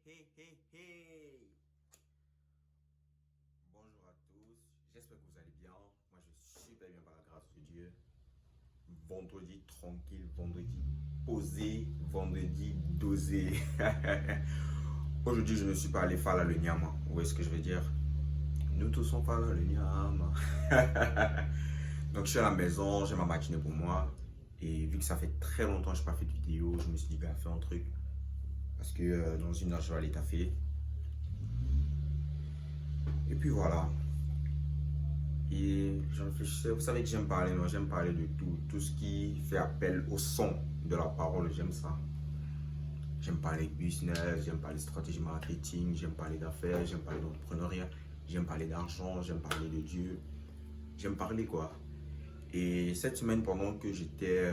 hey, hey, hey. Bonjour à tous, j'espère que vous allez bien. Moi je vais super bien par la grâce de Dieu. Vendredi tranquille, vendredi posé, vendredi dosé. Aujourd'hui je ne suis pas allé faire la le nyama. Vous voyez ce que je veux dire? Nous tous on parle le nyama. Donc je suis à la maison, j'ai ma matinée pour moi. Et vu que ça fait très longtemps que je n'ai pas fait de vidéo, je me suis dit, gars, fais un truc. Parce que dans une heure, je vais aller taffer. Et puis voilà. Et je réfléchissais, vous savez que j'aime parler, non? J'aime parler de tout. Tout ce qui fait appel au son de la parole, j'aime ça. J'aime parler business, j'aime parler stratégie marketing, j'aime parler d'affaires, j'aime parler d'entrepreneuriat, j'aime parler d'argent, j'aime parler de Dieu. J'aime parler quoi. Et cette semaine, pendant que j'étais,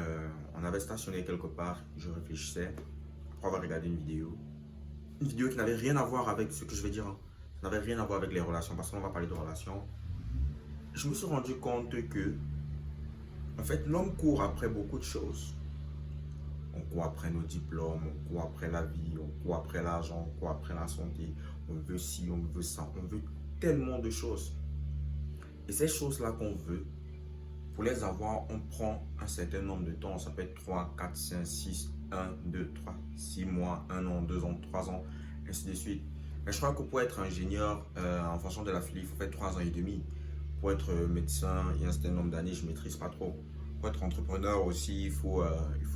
on avait stationné quelque part, je réfléchissais pour avoir regardé une vidéo. Une vidéo qui n'avait rien à voir avec ce que je vais dire. Hein. Ça n'avait rien à voir avec les relations, parce qu'on va parler de relations. Je me suis rendu compte que, en fait, l'homme court après beaucoup de choses. On court après nos diplômes, on court après la vie, on court après l'argent, on court après la santé. On veut ci, on veut ça, on veut tellement de choses. Et ces choses-là qu'on veut, pour les avoir, on prend un certain nombre de temps. Ça peut être 3, 4, 5, 6, 1, 2, 3, 6 mois, 1 an, 2 ans, 3 ans, ainsi de suite. Mais je crois que pour être ingénieur, en fonction de la filière, il faut faire 3 ans et demi. Pour être médecin, il y a un certain nombre d'années, je ne maîtrise pas trop. Pour être entrepreneur aussi, il faut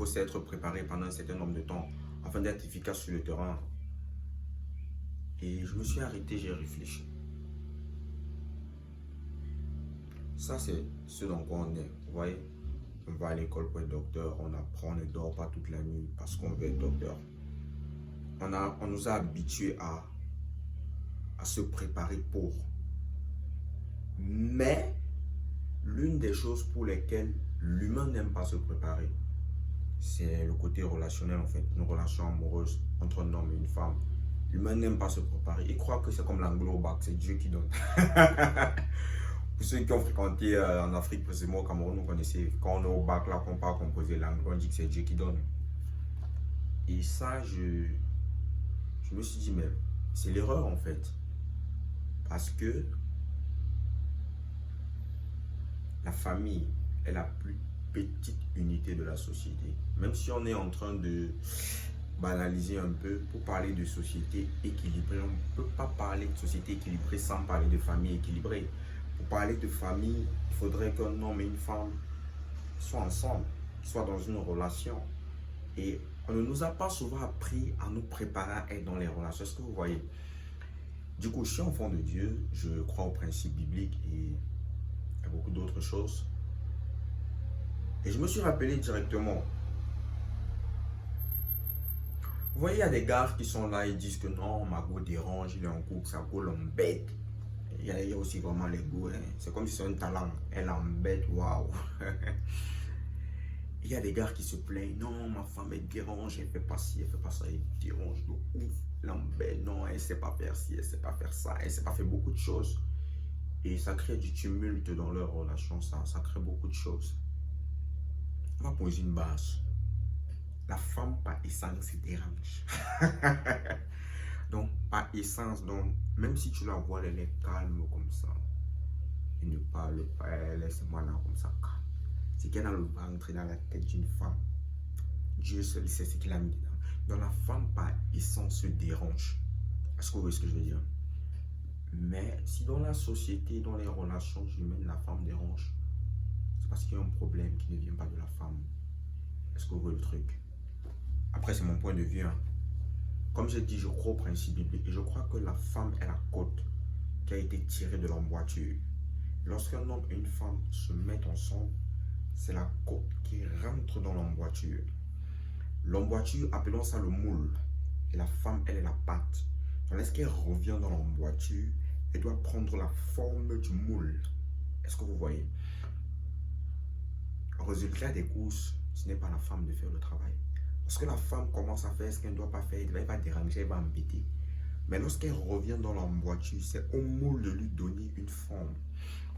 s'être préparé pendant un certain nombre de temps afin d'être efficace sur le terrain. Et je me suis arrêté, j'ai réfléchi. Ça, c'est ce dans quoi on est. Vous voyez, on va à l'école pour être docteur, on apprend, on ne dort pas toute la nuit parce qu'on veut être docteur. On nous a habitués à se préparer pour. Mais, l'une des choses pour lesquelles l'humain n'aime pas se préparer, c'est le côté relationnel en fait, une relation amoureuse entre un homme et une femme. L'humain n'aime pas se préparer. Il croit que c'est comme l'anglo au bac, c'est Dieu qui donne. Pour ceux qui ont fréquenté en Afrique, précisément au Cameroun, vous connaissez, quand on est au bac là, qu'on part composer langue, on dit que c'est Dieu qui donne. Et ça, je me suis dit, mais c'est l'erreur en fait. Parce que la famille est la plus petite unité de la société. Même si on est en train de banaliser un peu, pour parler de société équilibrée, on ne peut pas parler de société équilibrée sans parler de famille équilibrée. Pour parler de famille, il faudrait qu'un homme et une femme soient ensemble, soient dans une relation. Et on ne nous a pas souvent appris à nous préparer à être dans les relations. Est-ce que vous voyez? Du coup, je suis enfant de Dieu, je crois aux principes bibliques et à beaucoup d'autres choses. Et je me suis rappelé directement. Vous voyez, il y a des gars qui sont là et disent que non, ma go dérange, il est en couple, sa go l'embête. Il y a aussi vraiment les goûts. Hein. C'est comme si c'est un talent. Elle embête, waouh. Il y a des gars qui se plaignent. Non, ma femme, elle dérange, elle fait pas ci, elle fait pas ça, elle dérange de ouf. L'embête, non, elle sait pas faire ci, elle sait pas faire ça, elle sait pas faire beaucoup de choses. Et ça crée du tumulte dans leur relation, ça crée beaucoup de choses. On va poser une base. La femme, par essence, se dérange. Donc, par essence, donc, même si tu la vois, elle est calme comme ça. Elle ne parle pas, elle laisse moi là comme ça. C'est qu'elle a le ventre dans la tête d'une femme. Dieu seul sait ce qu'il a mis dedans. Donc, la femme, par essence, se dérange. Est-ce que vous voyez ce que je veux dire? Mais si dans la société, dans les relations humaines, la femme dérange, c'est parce qu'il y a un problème qui ne vient pas de la femme. Est-ce que vous voyez le truc? Après, c'est mon point de vue. Hein. Comme j'ai dit, je crois au principe biblique et je crois que la femme est la côte qui a été tirée de l'emboîture. Lorsqu'un homme et une femme se mettent ensemble, c'est la côte qui rentre dans l'emboîture. L'emboîture, appelons ça le moule. Et la femme, elle est la pâte. Lorsqu'elle revient dans l'emboîture, elle doit prendre la forme du moule. Est-ce que vous voyez? Au résultat des courses, ce n'est pas la femme de faire le travail. Lorsque la femme commence à faire ce qu'elle ne doit pas faire, elle va déranger, elle va embêter. Mais lorsqu'elle revient dans l'emboîture, c'est au moule de lui donner une forme.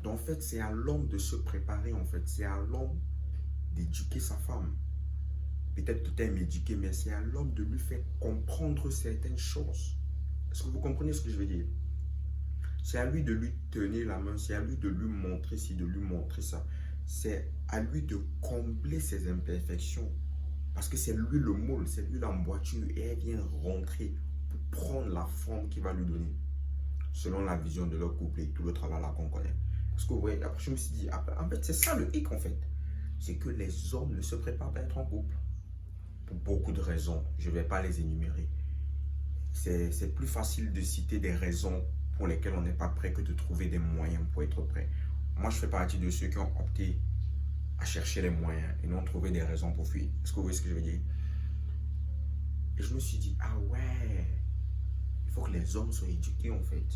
Donc en fait, c'est à l'homme de se préparer, en fait. C'est à l'homme d'éduquer sa femme. Peut-être que tu es éduqué, mais c'est à l'homme de lui faire comprendre certaines choses. Est-ce que vous comprenez ce que je veux dire? C'est à lui de lui tenir la main, c'est à lui de lui montrer ci, de lui montrer ça. C'est à lui de combler ses imperfections. Parce que c'est lui le moule, c'est lui l'emboîture et elle vient rentrer pour prendre la forme qu'il va lui donner. Selon la vision de leur couple et tout le travail là qu'on connaît. Parce que ouais, après je me suis dit, en fait c'est ça le hic en fait. C'est que les hommes ne se préparent pas à être en couple. Pour beaucoup de raisons, je ne vais pas les énumérer. C'est plus facile de citer des raisons pour lesquelles on n'est pas prêt que de trouver des moyens pour être prêt. Moi, je fais partie de ceux qui ont opté à chercher les moyens et non trouver des raisons pour fuir. Est-ce que vous voyez ce que je veux dire? Et je me suis dit, ah ouais, il faut que les hommes soient éduqués en fait.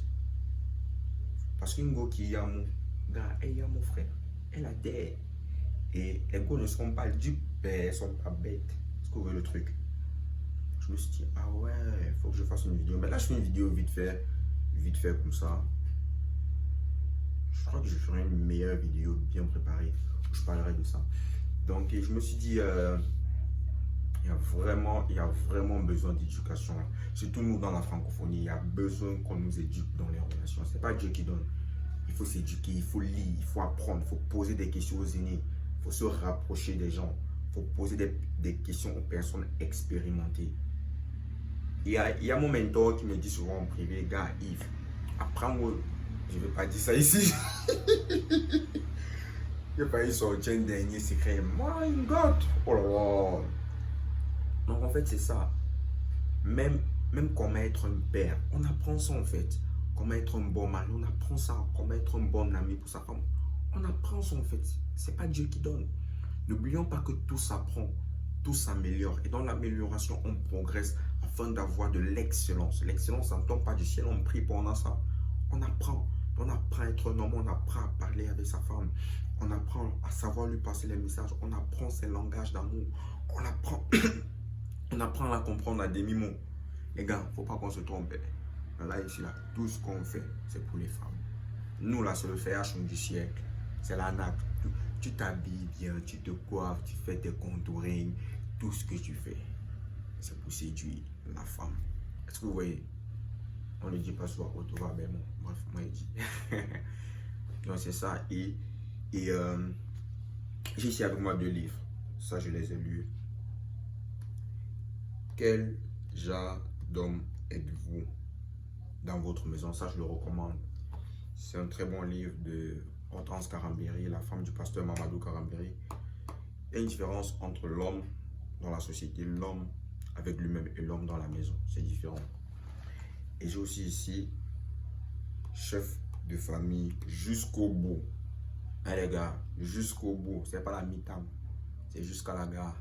Parce qu'une go qui y a mon gars, il y a mon frère, elle a des. Et les go ne sont pas dupes, elles ne sont pas bêtes. Est-ce que vous voyez le truc? Je me suis dit, ah ouais, il faut que je fasse une vidéo. Mais là, je fais une vidéo vite fait comme ça. Je crois que je ferai une meilleure vidéo bien préparée où je parlerai de ça. Donc, je me suis dit, il y a vraiment besoin d'éducation. Surtout nous dans la francophonie, il y a besoin qu'on nous éduque dans les relations. C'est pas Dieu qui donne. Il faut s'éduquer, il faut lire, il faut apprendre, il faut poser des questions aux aînés, il faut se rapprocher des gens, il faut poser des questions aux personnes expérimentées. Il y a mon mentor qui me dit souvent en privé, gars, Yves, apprends-moi. Je ne vais pas dire ça ici. Je vais pas y sortir un dernier secret. My God! Oh là là! Donc en fait, c'est ça. Même comment être un père, on apprend ça en fait. Comment être un bon mari, on apprend ça. Comment être un bon ami pour sa femme, on apprend ça en fait. C'est pas Dieu qui donne. N'oublions pas que tout s'apprend, tout s'améliore. Et dans l'amélioration, on progresse afin d'avoir de l'excellence. L'excellence, ça ne tombe pas du ciel, on prie pour ça. On apprend. On apprend à être un homme, on apprend à parler avec sa femme. On apprend à savoir lui passer les messages. On apprend ses langages d'amour. On apprend, on apprend à la comprendre à demi-mot. Les gars, il ne faut pas qu'on se trompe. Là, ici, là, tout ce qu'on fait, c'est pour les femmes. Nous, là, c'est le fashion du siècle. C'est la nappe. Tu t'habilles bien, tu te coiffes, tu fais tes contouring. Tout ce que tu fais, c'est pour séduire la femme. Est-ce que vous voyez? On ne dit pas souvent au va ben bon, bref, moi je dis. Donc c'est ça. Et j'ai ici avec moi 2 livres. Ça, je les ai lus. Quel genre d'homme êtes-vous dans votre maison? Ça, je le recommande. C'est un très bon livre de Hortense Karambéry, la femme du pasteur Mamadou Karambéry. Il y a une différence entre l'homme dans la société, l'homme avec lui-même et l'homme dans la maison. C'est différent. Et j'ai aussi ici chef de famille jusqu'au bout. Hein, les gars, jusqu'au bout. C'est pas la mi-temps, c'est jusqu'à la gare.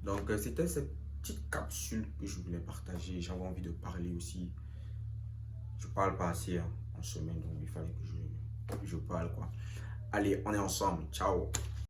Donc c'était cette petite capsule que je voulais partager. J'avais envie de parler aussi. Je parle pas assez en semaine, donc il fallait que je parle quoi. Allez, on est ensemble. Ciao.